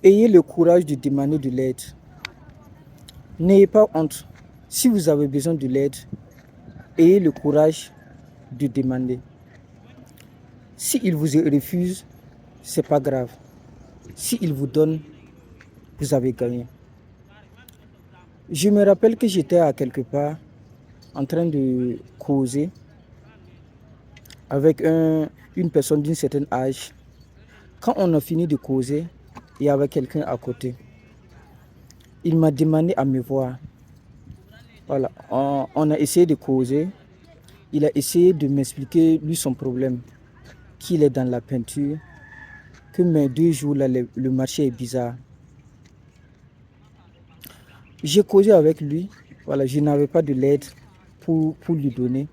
Ayez le courage de demander de l'aide. N'ayez pas honte. Si vous avez besoin de l'aide, ayez le courage de demander. S'il vous refuse, c'est pas grave. S'il vous donne, vous avez gagné. Je me rappelle que j'étais à quelque part en train de causer avec une personne d'un certain âge. Quand on a fini de causer, il y avait quelqu'un à côté. Il m'a demandé à me voir. Voilà, on a essayé de causer. Il a essayé de m'expliquer lui son problème, qu'il est dans la peinture, que mes 2 jours là, le marché est bizarre. J'ai causé avec lui. Voilà, je n'avais pas de l'aide pour lui donner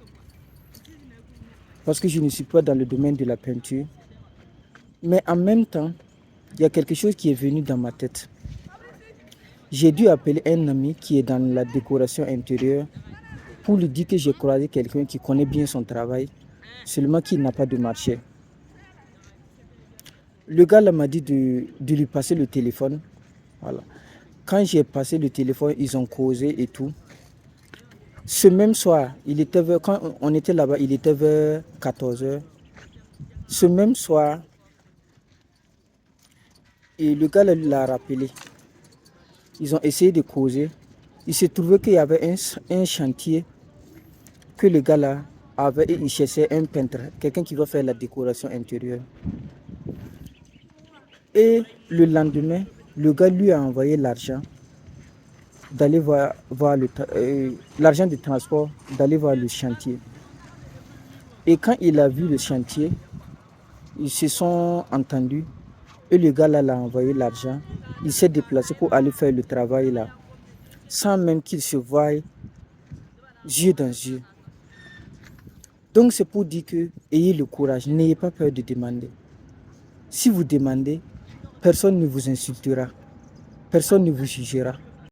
parce que je ne suis pas dans le domaine de la peinture. Mais en même temps, il y a quelque chose qui est venu dans ma tête. J'ai dû appeler un ami qui est dans la décoration intérieure pour lui dire que j'ai croisé quelqu'un qui connaît bien son travail, seulement qu'il n'a pas de marché. Le gars là m'a dit de lui passer le téléphone. Voilà. Quand j'ai passé le téléphone, ils ont causé et tout. Ce même soir, quand on était là-bas, il était vers 14h. Ce même soir, et le gars l'a rappelé. Ils ont essayé de causer. Il s'est trouvé qu'il y avait un chantier que le gars là avait et il cherchait un peintre, quelqu'un qui va faire la décoration intérieure. Et le lendemain, le gars lui a envoyé l'argent d'aller voir l'argent de transport, d'aller voir le chantier. Et quand il a vu le chantier, ils se sont entendus et le gars là l'a envoyé l'argent. Il s'est déplacé pour aller faire le travail là, sans même qu'il se voie yeux dans yeux. Donc c'est pour dire que ayez le courage, n'ayez pas peur de demander. Si vous demandez, personne ne vous insultera, personne ne vous jugera.